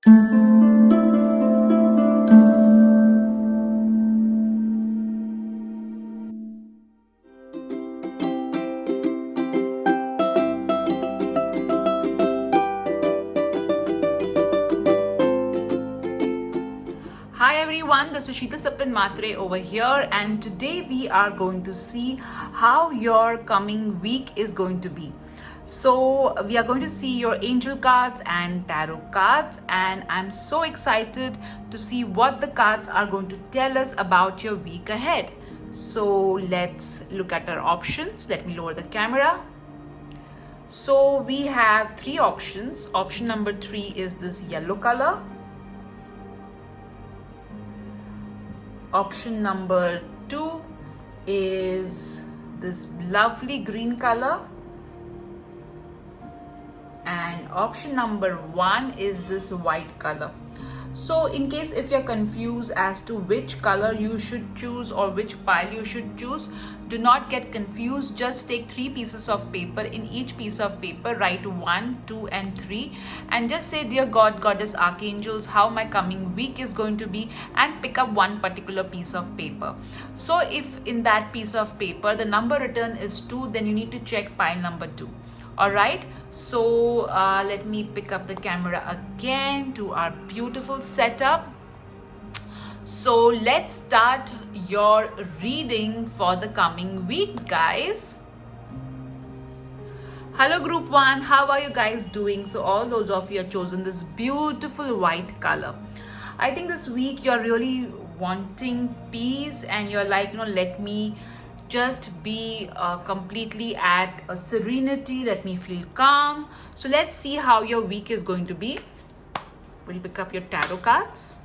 Hi everyone, this is Sheetal Sapin Matre over here, and today we are going to see how your coming week is going to be. So, we are going to see your angel cards and tarot cards, and I'm so excited to see what the cards are going to tell us about your week ahead. So, let's look at our options. Let me lower the camera. So, we have three options. Option number 3 is this yellow color. Option number 2 is this lovely green color, and option number 1 is this white color. So in case if you're confused as to which color you should choose or which pile you should choose, do not get confused. Just take 3 pieces of paper. In each piece of paper, write 1, 2 and 3 and just say, dear God, Goddess, Archangels, how my coming week is going to be, and pick up one particular piece of paper. So if in that piece of paper the number written is 2, then you need to check pile number 2. Alright, so let me pick up the camera again to our beautiful setup. So let's start your reading for the coming week, guys. Hello group 1, how are you guys doing? So all those of you have chosen this beautiful white color. I think this week you're really wanting peace and you're like, let me just be completely at a serenity. Let me feel calm. So let's see how your week is going to be. We'll pick up your tarot cards.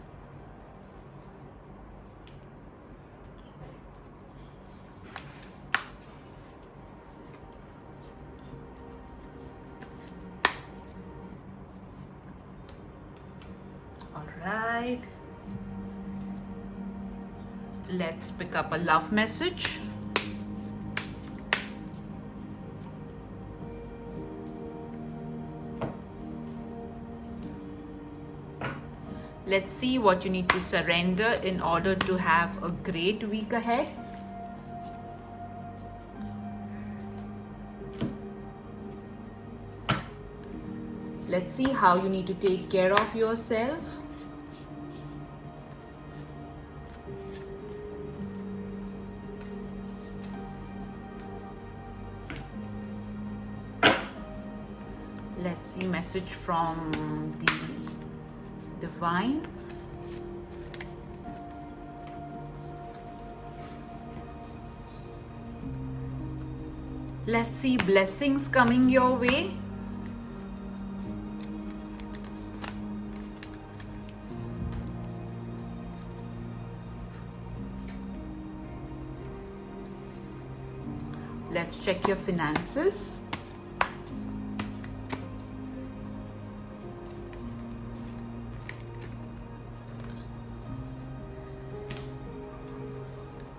All right. Let's pick up a love message. Let's see what you need to surrender in order to have a great week ahead. Let's see how you need to take care of yourself. Let's see message from the divine. Let's see blessings coming your way. Let's check your finances.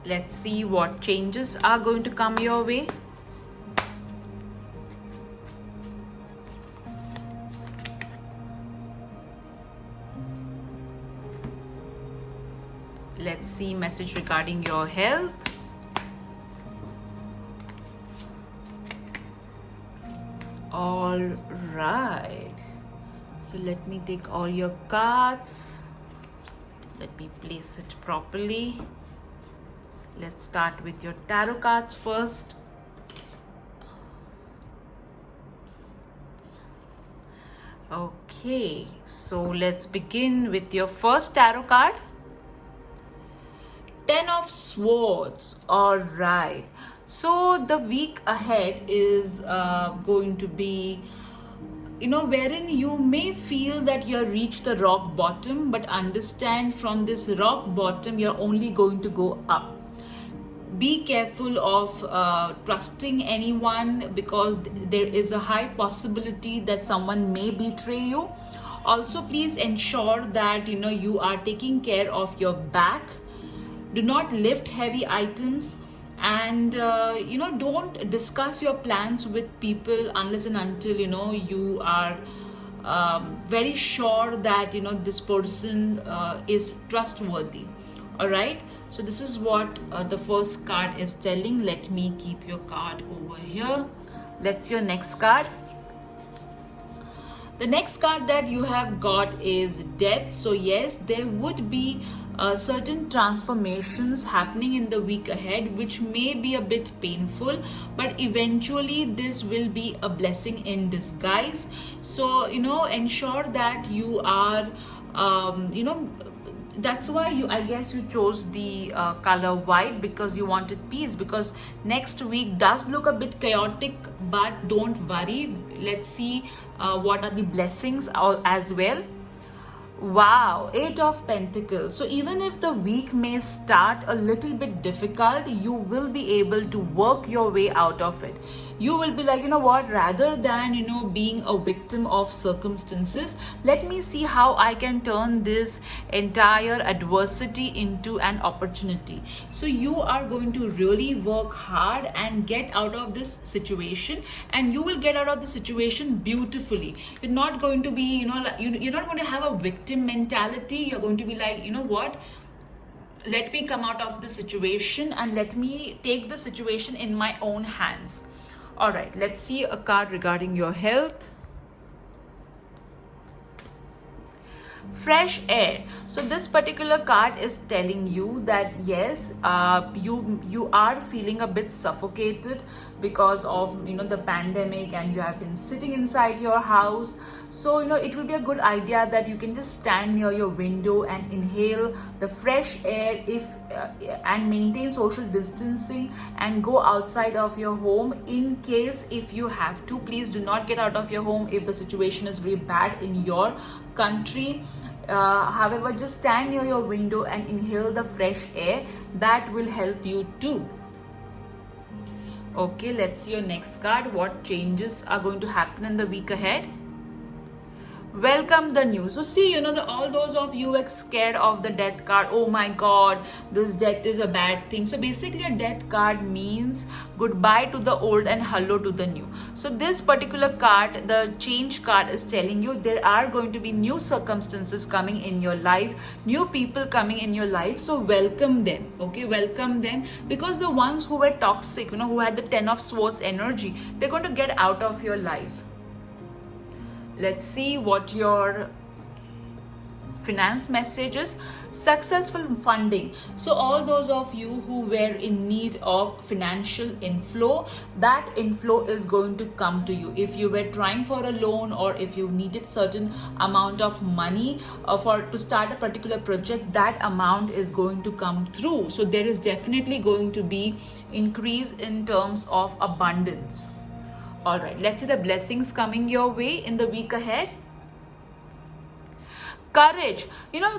Let's see what changes are going to come your way. Let's see message regarding your health. All right. So let me take all your cards. Let me place it properly. Let's start with your tarot cards first. Okay, so let's begin with your first tarot card. 10 of Swords. All right. So the week ahead is going to be, wherein you may feel that you have reached the rock bottom, but understand from this rock bottom, you're only going to go up. Be careful of trusting anyone, because there is a high possibility that someone may betray you. Also, please ensure that you are taking care of your back. Do not lift heavy items, and don't discuss your plans with people unless and until you are very sure that this person is trustworthy. All right, so this is what the first card is telling. Let me keep your card over here. Let's see your next card. The next card that you have got is death. So yes, there would be certain transformations happening in the week ahead, which may be a bit painful, but eventually this will be a blessing in disguise. So ensure that you are that's why I guess you chose the color white, because you wanted peace, because next week does look a bit chaotic, but don't worry. Let's see what are the blessings as well. Wow, 8 of Pentacles. So even if the week may start a little bit difficult, you will be able to work your way out of it. You will be like, what, rather than, being a victim of circumstances, let me see how I can turn this entire adversity into an opportunity. So you are going to really work hard and get out of this situation, and you will get out of the situation beautifully. You're not going to be, you're not going to have a victim mentality. You're going to be like, what? Let me come out of the situation and let me take the situation in my own hands. All right, let's see a card regarding your health. Fresh air. So this particular card is telling you that yes, you are feeling a bit suffocated because of the pandemic, and you have been sitting inside your house. So it will be a good idea that you can just stand near your window and inhale the fresh air, and maintain social distancing, and go outside of your home in case if you have to. Please do not get out of your home if the situation is very bad in your country. However, just stand near your window and inhale the fresh air. That will help you too. Okay, let's see your next card. What changes are going to happen in the week ahead? Welcome the new. So see, all those of you who are scared of the death card, oh my god, this death is a bad thing. So basically a death card means goodbye to the old and hello to the new. So this particular card, the change card, is telling you there are going to be new circumstances coming in your life, new people coming in your life. So welcome them. Okay, welcome them, because the ones who were toxic, who had the 10 of Swords energy, they're going to get out of your life. Let's see what your finance messages. Successful funding. So all those of you who were in need of financial inflow, that inflow is going to come to you. If you were trying for a loan, or if you needed certain amount of money to start a particular project, that amount is going to come through. So there is definitely going to be increase in terms of abundance. All right, let's see the blessings coming your way in the week ahead. Courage.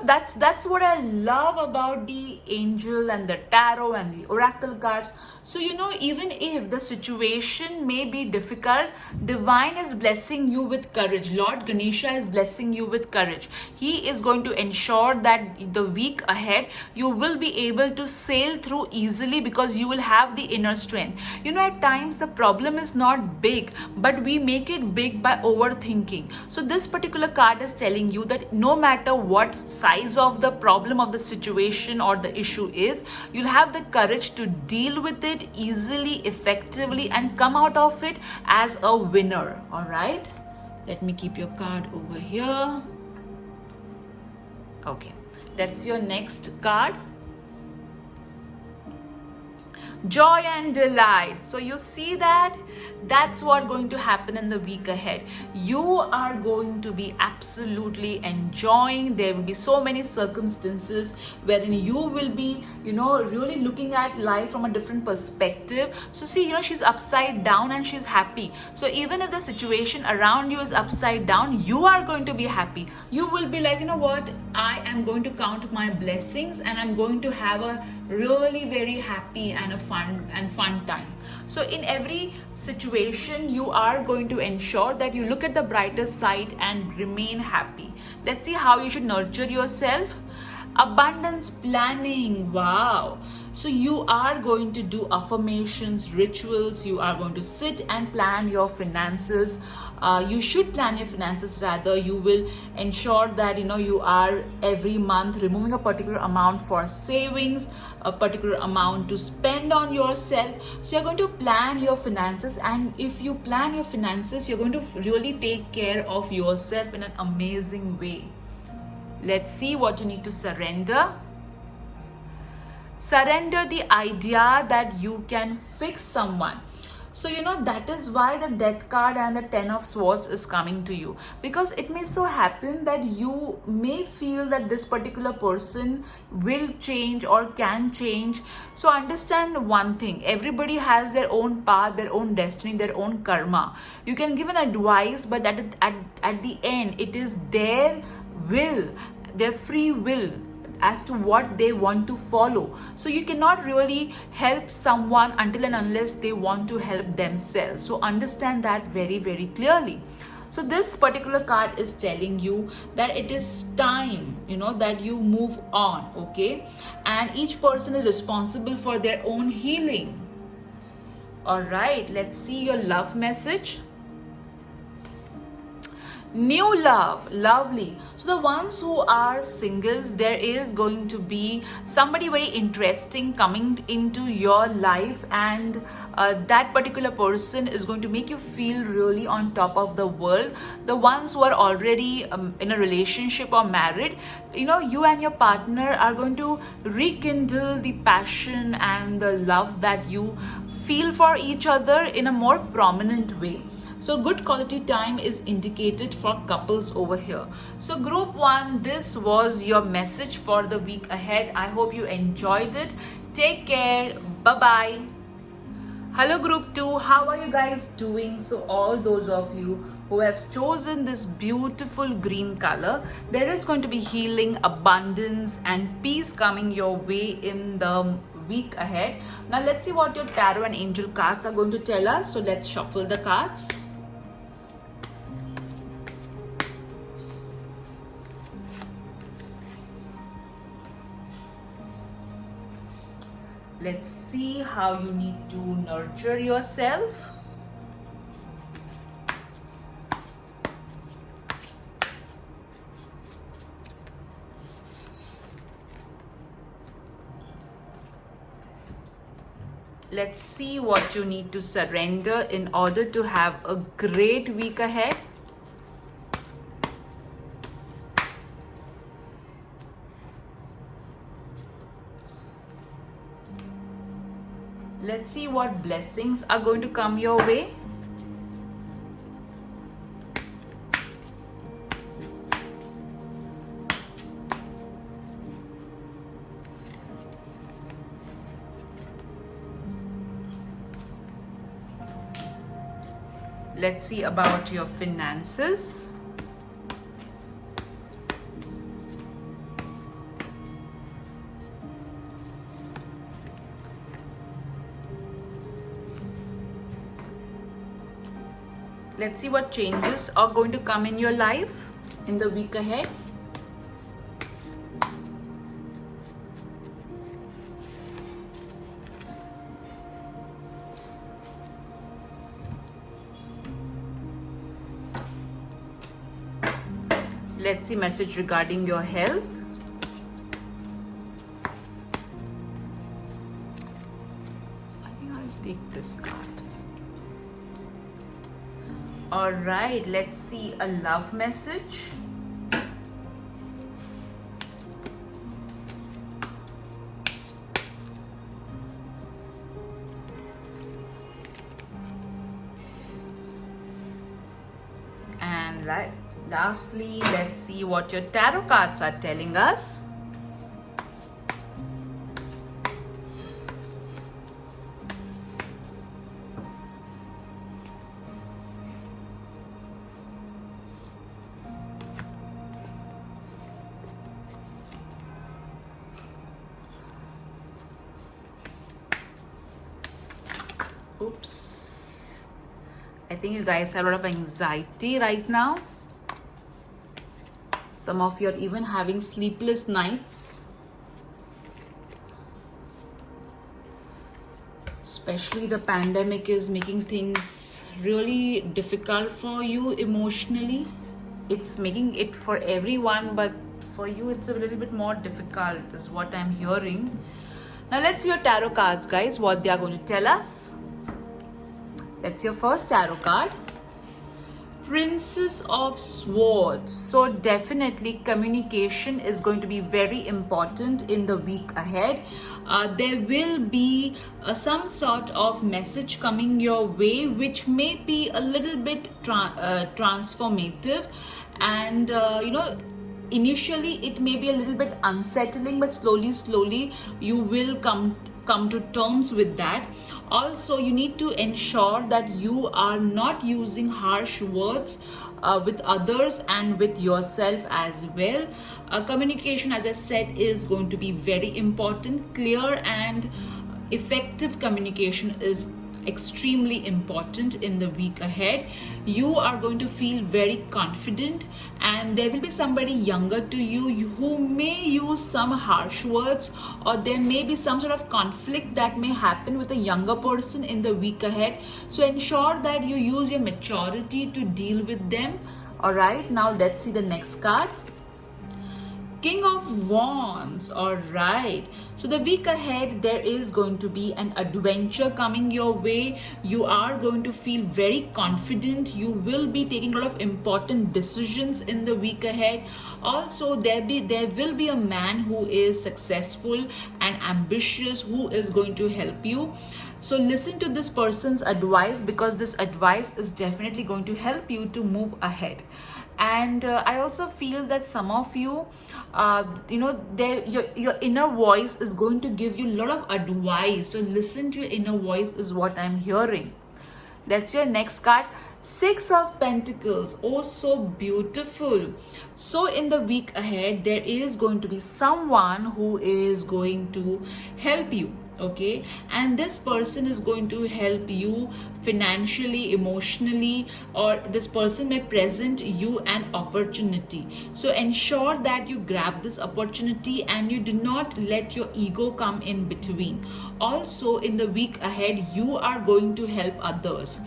That's what I love about the angel and the tarot and the oracle cards. So even if the situation may be difficult, divine is blessing you with courage. Lord Ganesha is blessing you with courage. He is going to ensure that the week ahead you will be able to sail through easily, because you will have the inner strength. At times the problem is not big, but we make it big by overthinking. So this particular card is telling you that no matter what size of the problem of the situation or the issue is, you'll have the courage to deal with it easily, effectively, and come out of it as a winner. All right, let me keep your card over here. Okay, that's your next card. Joy and delight. So you see that's what going to happen in the week ahead. You are going to be absolutely enjoying. There will be so many circumstances wherein you will be really looking at life from a different perspective. So see, she's upside down and she's happy. So even if the situation around you is upside down, you are going to be happy. You will be like, what, I am going to count my blessings, and I'm going to have a really very happy and a fun time. So in every situation, you are going to ensure that you look at the brighter side and remain happy. Let's see how you should nurture yourself. Abundance planning. Wow. So you are going to do affirmations, rituals. You are going to sit and plan your finances. You should plan your finances. Rather, you will ensure that you are every month removing a particular amount for savings, a particular amount to spend on yourself. So you're going to plan your finances, and if you plan your finances, you're going to really take care of yourself in an amazing way. Let's see what you need to surrender. Surrender the idea that you can fix someone. So that is why the Death card and the Ten of Swords is coming to you, because it may so happen that you may feel that this particular person will change or can change. So understand one thing: everybody has their own path, their own destiny, their own karma. You can give an advice, but at the end, it is their will, their free will as to what they want to follow. So you cannot really help someone until and unless they want to help themselves. So understand that very, very clearly. So this particular card is telling you that it is time, that you move on, okay? And each person is responsible for their own healing. All right, let's see your love message. New love, lovely. So the ones who are singles, there is going to be somebody very interesting coming into your life, and that particular person is going to make you feel really on top of the world. The ones who are already in a relationship or married, you and your partner are going to rekindle the passion and the love that you feel for each other in a more prominent way. So good quality time is indicated for couples over here. So group 1, this was your message for the week ahead. I hope you enjoyed it. Take care. Bye-bye. Hello group 2, how are you guys doing? So all those of you who have chosen this beautiful green color, there is going to be healing, abundance and peace coming your way in the week ahead. Now let's see what your tarot and angel cards are going to tell us. So let's shuffle the cards. Let's see how you need to nurture yourself. Let's see what you need to surrender in order to have a great week ahead. Let's see what blessings are going to come your way. Let's see about your finances. Let's see what changes are going to come in your life in the week ahead. Let's see message regarding your health. I think I'll take this card. All right, let's see a love message. And lastly, let's see what your tarot cards are telling us. Oops. I think you guys have a lot of anxiety right now. Some of you are even having sleepless nights. especially the pandemic is making things really difficult for you emotionally. It's making it for everyone, but for you it's a little bit more difficult is what I'm hearing. Now let's see your tarot cards, guys, what they are going to tell us. Let's see your first tarot card. Princess of Swords. So definitely communication is going to be very important in the week ahead. There will be some sort of message coming your way which may be a little bit transformative, and initially it may be a little bit unsettling, but slowly you will come to terms with that. Also, you need to ensure that you are not using harsh words with others and with yourself as well. Communication, as I said, is going to be very important. Clear and effective communication is extremely important in the week ahead. You are going to feel very confident, and there will be somebody younger to you who may use some harsh words, or there may be some sort of conflict that may happen with a younger person in the week ahead. So ensure that you use your maturity to deal with them. All right, now let's see the next card. King of Wands. All right, so the week ahead there is going to be an adventure coming your way. You are going to feel very confident. You will be taking a lot of important decisions in the week ahead. Also, there will be a man who is successful and ambitious who is going to help you. So listen to this person's advice, because this advice is definitely going to help you to move ahead. And I also feel that some of you, your inner voice is going to give you a lot of advice. So listen to your inner voice is what I'm hearing. That's your next card. Six of Pentacles. Oh, so beautiful. So in the week ahead, there is going to be someone who is going to help you. Okay, and this person is going to help you financially, emotionally, or this person may present you an opportunity. So ensure that you grab this opportunity and you do not let your ego come in between. Also, in the week ahead, you are going to help others.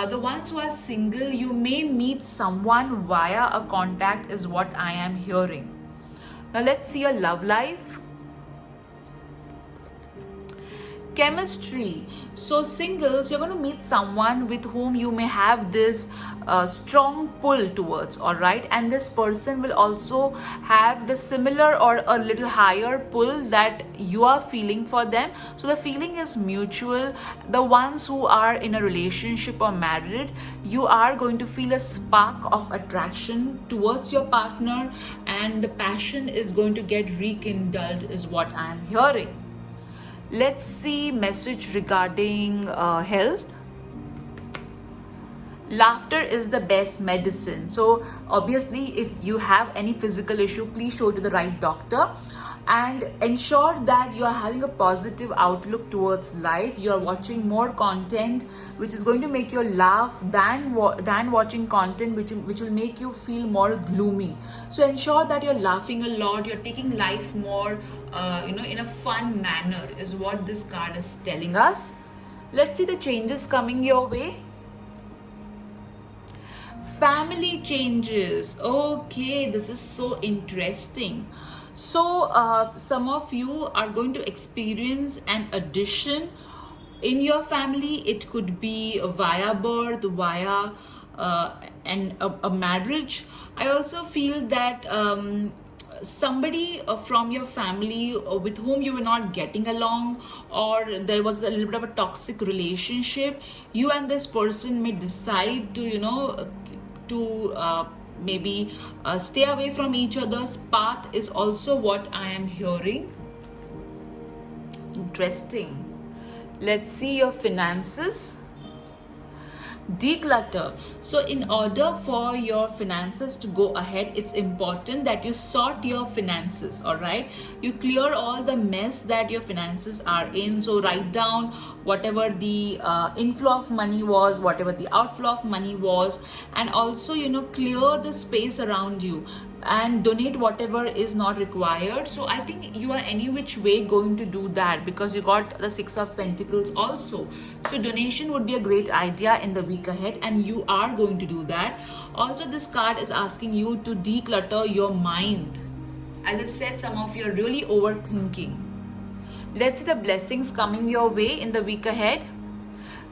The ones who are single, you may meet someone via a contact is what I am hearing. Now let's see your love life. Chemistry. So singles, you're going to meet someone with whom you may have this strong pull towards, all right, and this person will also have the similar or a little higher pull that you are feeling for them. So the feeling is mutual. The ones who are in a relationship or married, you are going to feel a spark of attraction towards your partner, and the passion is going to get rekindled is what I am hearing. Let's see message regarding health. Laughter is the best medicine. So obviously, if you have any physical issue, please show it to the right doctor, and ensure that you are having a positive outlook towards life. You are watching more content which is going to make you laugh than watching content which will make you feel more gloomy. So ensure that you're laughing a lot, you're taking life more in a fun manner is what this card is telling us. Let's see the changes coming your way. Family changes. Okay, this is so interesting. So some of you are going to experience an addition in your family. It could be via birth, via a marriage. I also feel that somebody from your family with whom you were not getting along, or there was a little bit of a toxic relationship, you and this person may decide to maybe stay away from each other's path is also what I am hearing. Interesting. Let's see your finances. Declutter. So in order for your finances to go ahead, it's important that you sort your finances, all right? You clear all the mess that your finances are in. So write down whatever the inflow of money was, whatever the outflow of money was, and also clear the space around you. and donate whatever is not required. So I think you are any which way going to do that, because you got the Six of Pentacles also. So donation would be a great idea in the week ahead, and you are going to do that. Also, this card is asking you to declutter your mind. As I said, some of you are really overthinking. Let's see the blessings coming your way in the week ahead.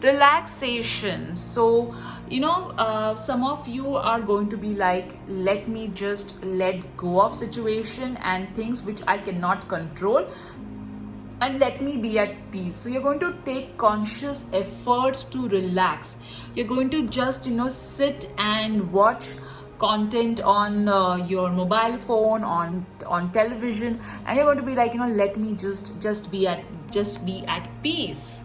Relaxation. So some of you are going to be like, let me just let go of situation and things which I cannot control, and let me be at peace. So you're going to take conscious efforts to relax. You're going to just sit and watch content on your mobile phone, on television, and you're going to be like, let me just be at peace.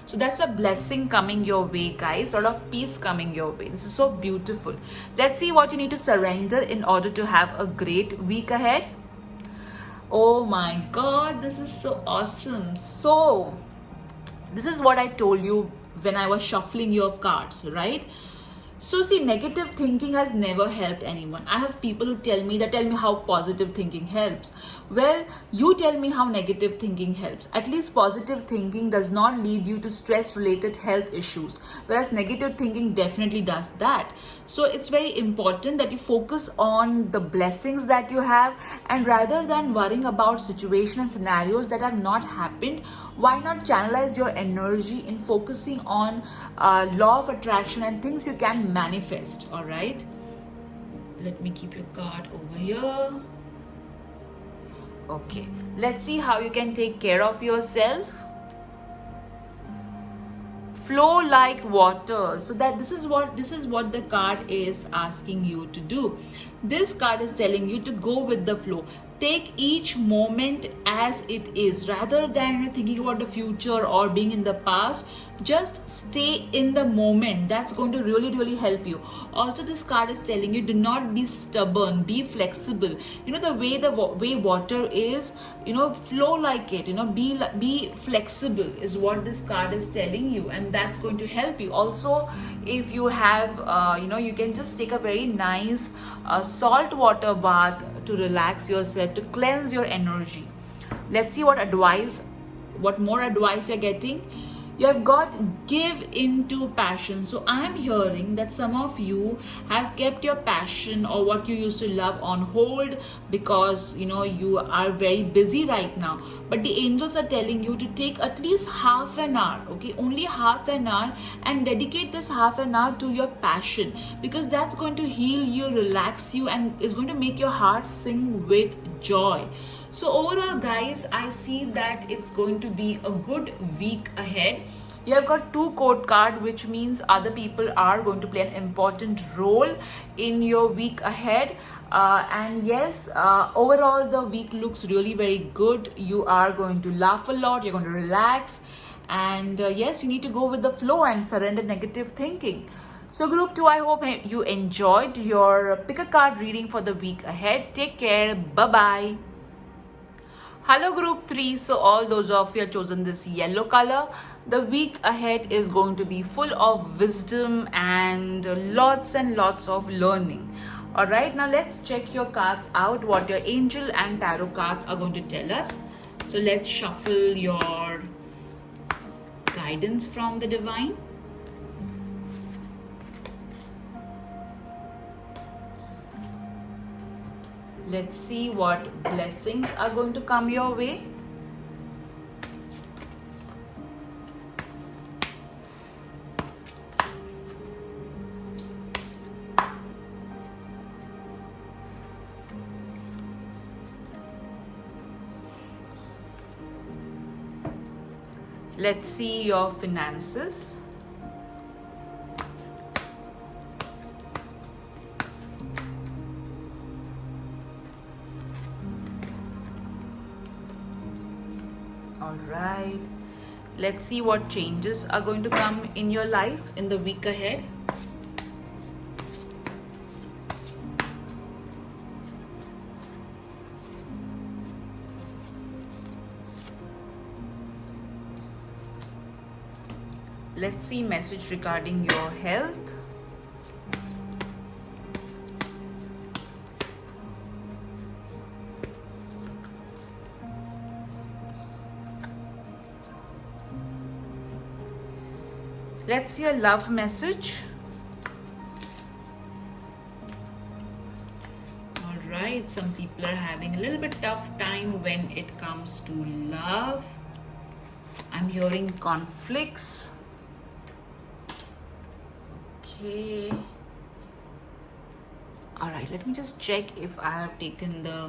So that's a blessing coming your way, guys. A lot of peace coming your way. This is so beautiful. Let's see what you need to surrender in order to have a great week ahead. Oh my God, this is so awesome. So this is what I told you when I was shuffling your cards, right? So see, negative thinking has never helped anyone. I have people who tell me how positive thinking helps. Well, you tell me how negative thinking helps. At least positive thinking does not lead you to stress-related health issues, whereas negative thinking definitely does that. So it's very important that you focus on the blessings that you have, and rather than worrying about situations and scenarios that have not happened, why not channelize your energy in focusing on law of attraction and things you can manifest. All right, let me keep your card over here. Okay, let's see how you can take care of yourself. Flow like water. So that this is what the card is asking you to do. This card is telling you to go with the flow. Take each moment as it is, rather than thinking about the future or being in the past. Just stay in the moment. That's going to really help you. Also, this card is telling you, do not be stubborn, be flexible. The way water is, flow like it. Be flexible is what this card is telling you, and that's going to help you. Also, if you have you can just take a very nice salt water bath to relax yourself, to cleanse your energy. Let's see what more advice you're getting. You have got give into passion. So I'm hearing that some of you have kept your passion or what you used to love on hold because you are very busy right now. But the angels are telling you to take at least half an hour, okay, only half an hour, and dedicate this half an hour to your passion, because that's going to heal you, relax you, and is going to make your heart sing with joy. So overall, guys, I see that it's going to be a good week ahead. You have got 2 court card, which means other people are going to play an important role in your week ahead. And yes, overall, the week looks really very good. You are going to laugh a lot. You're going to relax. And yes, you need to go with the flow and surrender negative thinking. So group 2, I hope you enjoyed your pick a card reading for the week ahead. Take care. Bye-bye. Hello group 3. So all those of you have chosen this yellow color. The week ahead is going to be full of wisdom and lots of learning. All right, now let's check your cards out, what your angel and tarot cards are going to tell us. So let's shuffle your guidance from the divine. Let's see what blessings are going to come your way. Let's see your finances. All right. Let's see what changes are going to come in your life in the week ahead. Let's see message regarding your health. Let's see a love message. Alright, some people are having a little bit tough time when it comes to love. I'm hearing conflicts. Okay. Alright, let me just check if I have taken the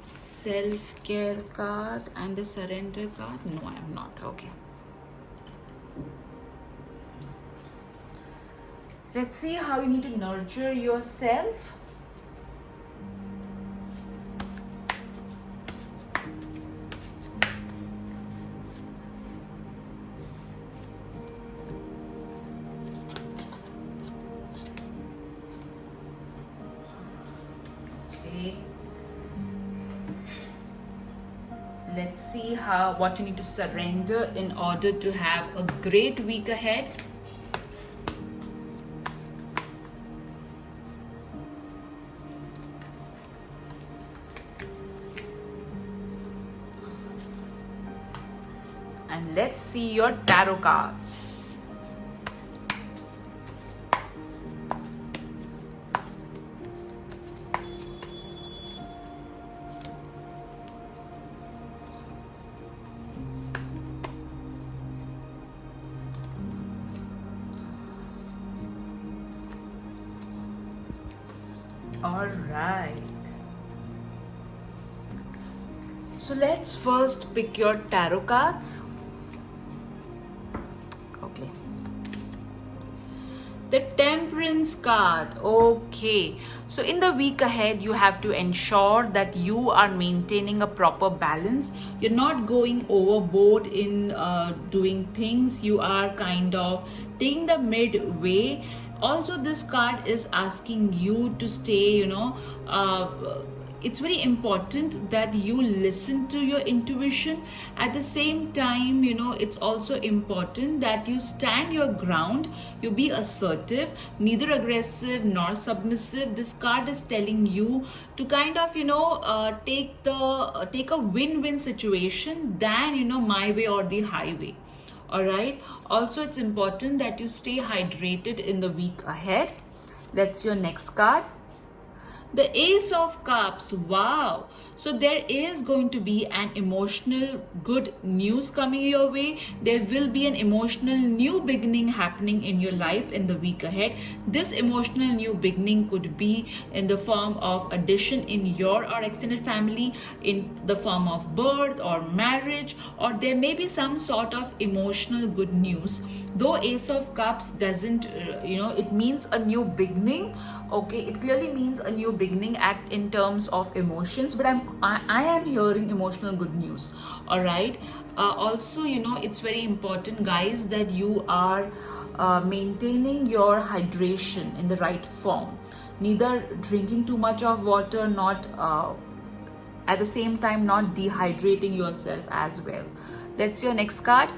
self-care card and the surrender card. No, I am not. Okay. Let's see how you need to nurture yourself. Okay. Let's see what you need to surrender in order to have a great week ahead. And let's see your tarot cards. All right. So let's first pick your tarot cards. Okay. The Temperance card. Okay. So in the week ahead, you have to ensure that you are maintaining a proper balance. You're not going overboard in doing things. You are kind of taking the midway. Also, this card is asking you to stay, it's very important that you listen to your intuition. At the same time, it's also important that you stand your ground, you be assertive, neither aggressive nor submissive. This card is telling you to kind of, take a win-win situation than, my way or the highway. All right. Also, it's important that you stay hydrated in the week ahead. Let's your next card. The Ace of Cups. Wow. So there is going to be an emotional good news coming your way. There will be an emotional new beginning happening in your life in the week ahead. This emotional new beginning could be in the form of addition in your or extended family, in the form of birth or marriage, or there may be some sort of emotional good news. Though Ace of Cups doesn't, it means a new beginning. Okay, it clearly means a new beginning in terms of emotions, but I am hearing emotional good news. All right. Also, it's very important, guys, that you are maintaining your hydration in the right form. Neither drinking too much of water, not at the same time not dehydrating yourself as well. That's your next card.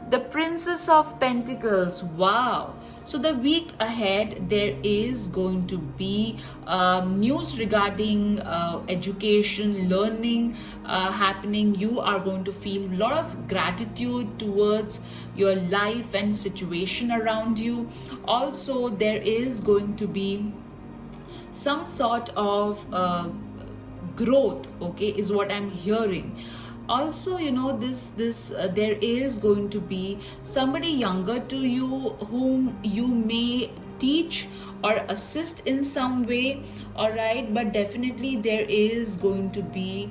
The Princess of Pentacles. Wow. So the week ahead, there is going to be news regarding education, learning happening. You are going to feel a lot of gratitude towards your life and situation around you. Also, there is going to be some sort of growth, okay, is what I'm hearing. Also, there is going to be somebody younger to you whom you may teach or assist in some way. All right, but definitely there is going to be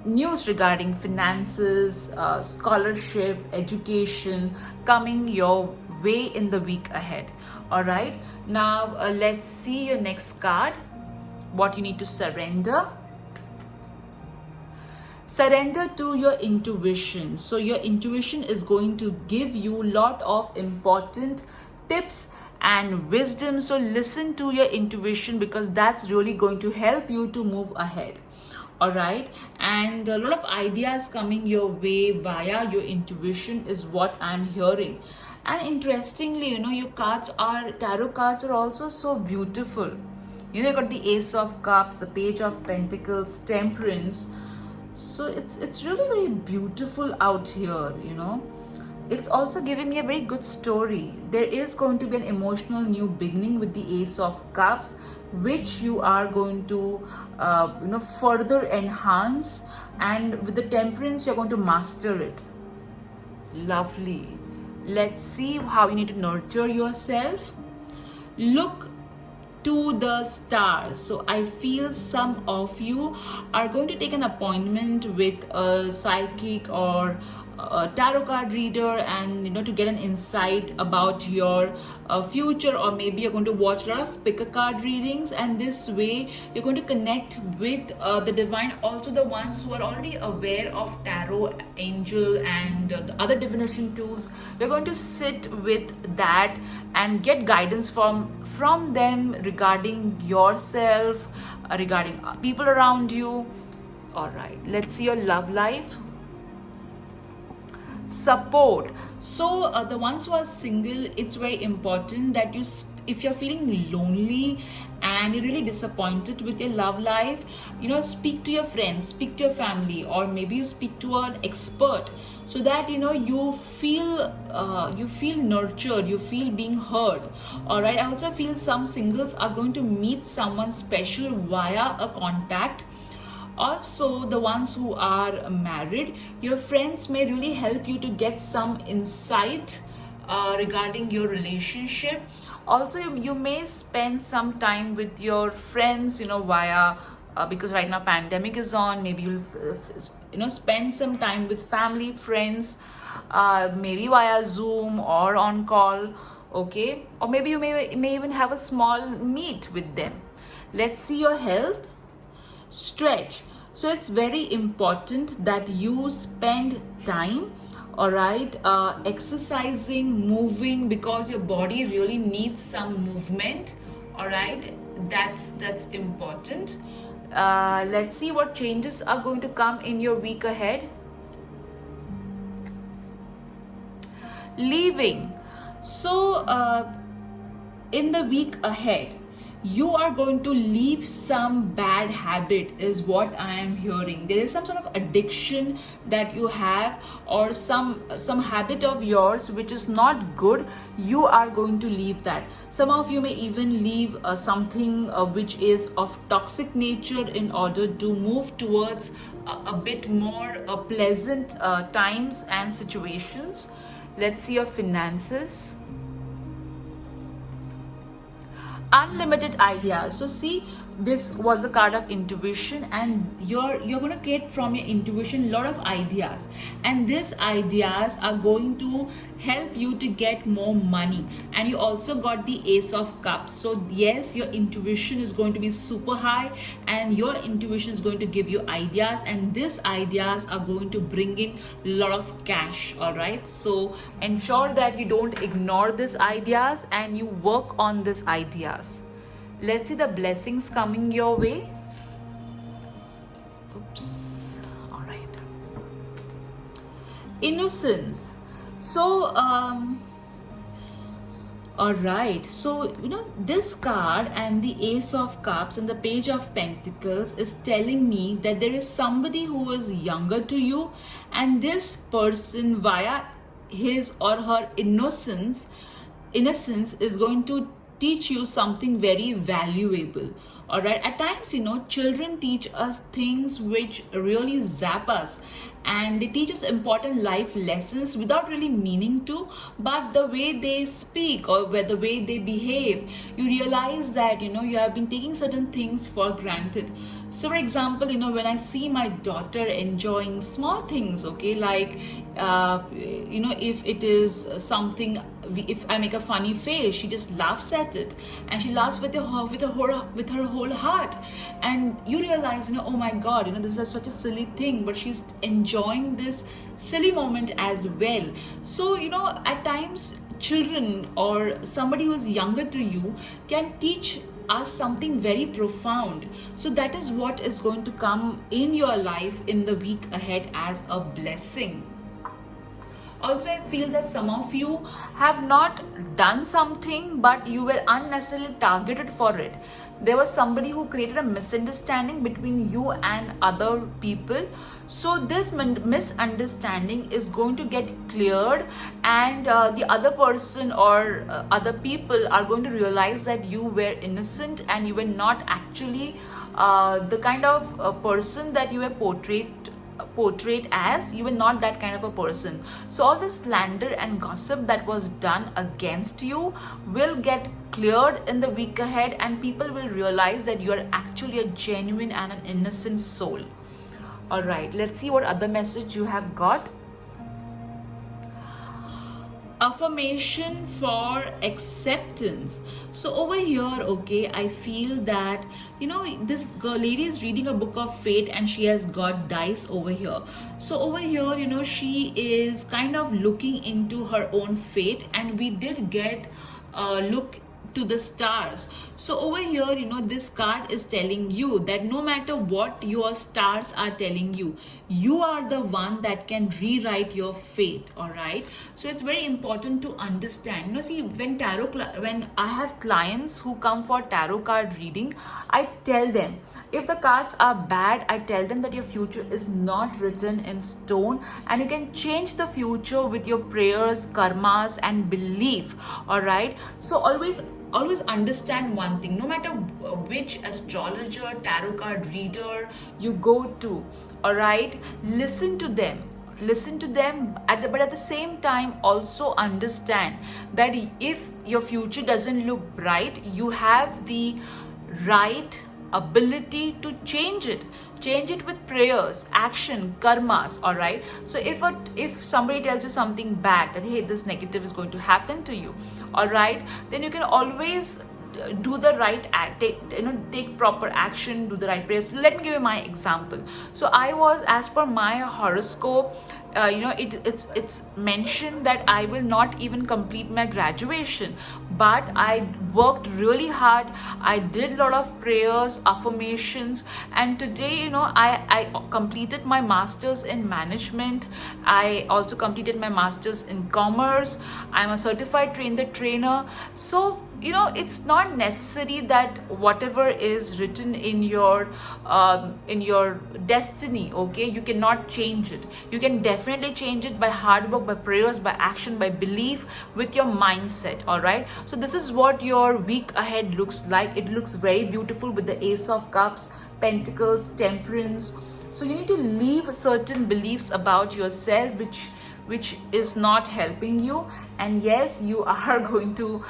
news regarding finances, scholarship, education coming your way in the week ahead. All right, now let's see your next card. What you need to surrender. Surrender to your intuition. So your intuition is going to give you a lot of important tips and wisdom. So listen to your intuition, because that's really going to help you to move ahead. All right, and a lot of ideas coming your way via your intuition is what I'm hearing. And interestingly, your tarot cards are also so beautiful. You got the Ace of Cups, the Page of Pentacles, Temperance. So it's really very beautiful out here, it's also giving me a very good story. There is going to be an emotional new beginning with the Ace of Cups, which you are going to further enhance, and with the Temperance you're going to master it. Lovely. Let's see how you need to nurture yourself. Look to the stars. So I feel some of you are going to take an appointment with a psychic or a tarot card reader, and to get an insight about your future, or maybe you're going to watch a lot of pick a card readings, and this way you're going to connect with the divine. Also the ones who are already aware of tarot, angel, and the other divination tools, you're going to sit with that and get guidance from them regarding yourself, regarding people around you. All right, let's see your love life. Support. So the ones who are single, it's very important that if you're feeling lonely and you're really disappointed with your love life, speak to your friends, speak to your family, or maybe you speak to an expert, so that you feel nurtured, you feel being heard. All right, I also feel some singles are going to meet someone special via a contact. Also, the ones who are married, your friends may really help you to get some insight regarding your relationship. Also, you may spend some time with your friends, via because right now pandemic is on. Maybe you'll spend some time with family, friends, maybe via Zoom or on call. Okay, or maybe you may even have a small meet with them. Let's see your health. Stretch. So it's very important that you spend time, all right, exercising, moving, because your body really needs some movement. All right, that's important. Let's see what changes are going to come in your week ahead. Leaving. So in the week ahead, you are going to leave some bad habit, is what I am hearing. There is some sort of addiction that you have, or some habit of yours which is not good. You are going to leave that. Some of you may even leave something which is of toxic nature in order to move towards a bit more pleasant times and situations. Let's see your finances. Unlimited ideas. So see, this was the card of intuition, and you're going to get from your intuition a lot of ideas, and these ideas are going to help you to get more money. And you also got the Ace of Cups. So yes, your intuition is going to be super high, and your intuition is going to give you ideas, and these ideas are going to bring in a lot of cash. All right, so ensure that you don't ignore these ideas and you work on these ideas. Let's see the blessings coming your way. Oops. All right. Innocence. So, all right. So, this card and the Ace of Cups and the Page of Pentacles is telling me that there is somebody who is younger to you, and this person, via his or her innocence is going to teach you something very valuable. All right, at times children teach us things which really zap us, and they teach us important life lessons without really meaning to, but the way they speak or the way they behave, you realize that you have been taking certain things for granted. So for example, when I see my daughter enjoying small things, okay, like if it is something, if I make a funny face, she just laughs at it, and she laughs with her whole heart, and you realize oh my God, this is such a silly thing, but she's enjoying this silly moment as well. So at times children or somebody who is younger to you can teach us something very profound. So that is what is going to come in your life in the week ahead as a blessing. Also, I feel that some of you have not done something, but you were unnecessarily targeted for it. There was somebody who created a misunderstanding between you and other people. So this misunderstanding is going to get cleared, and the other person or other people are going to realize that you were innocent and you were not actually the kind of person that you were portrayed as. You were not that kind of a person. So all the slander and gossip that was done against you will get cleared in the week ahead, and people will realize that you are actually a genuine and an innocent soul. All right, let's see what other message you have got. Affirmation for acceptance. So over here, okay, I feel that, this lady is reading a book of fate and she has got dice over here. So over here, she is kind of looking into her own fate, and we did get a look to the stars. So over here, this card is telling you that no matter what your stars are telling you, you are the one that can rewrite your fate. All right, so it's very important to understand. See, when I have clients who come for tarot card reading, I tell them, if the cards are bad, I tell them that your future is not written in stone, and you can change the future with your prayers, karmas, and belief. All right, so always understand one thing. No matter which astrologer, tarot card reader you go to, all right, listen to them but at the same time also understand that if your future doesn't look bright, you have the right ability to change it with prayers, action, karmas. All right, so if somebody tells you something bad, that hey, this negative is going to happen to you, all right, then you can always do the right act, take proper action, do the right prayers. Let me give you my example. So I was, as per my horoscope, it's mentioned that I will not even complete my graduation, but I worked really hard. I did a lot of prayers, affirmations, and today, I completed my masters in management. I also completed my masters in commerce. I'm a certified trainer. So it's not necessary that whatever is written in your destiny, okay, you cannot change it. You can definitely change it by hard work, by prayers, by action, by belief, with your mindset. All right, so this is what your week ahead looks like. It looks very beautiful with the Ace of Cups, Pentacles, Temperance. So you need to leave certain beliefs about yourself which is not helping you, and yes, you are going to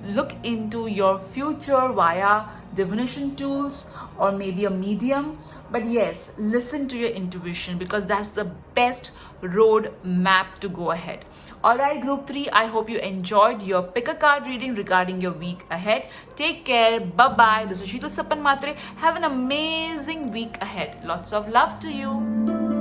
look into your future via divination tools or maybe a medium. But yes, listen to your intuition, because that's the best road map to go ahead. All right, group 3, I hope you enjoyed your pick a card reading regarding your week ahead. Take care, bye bye. This is Sheetal Sapan Matre. Have an amazing week ahead. Lots of love to you.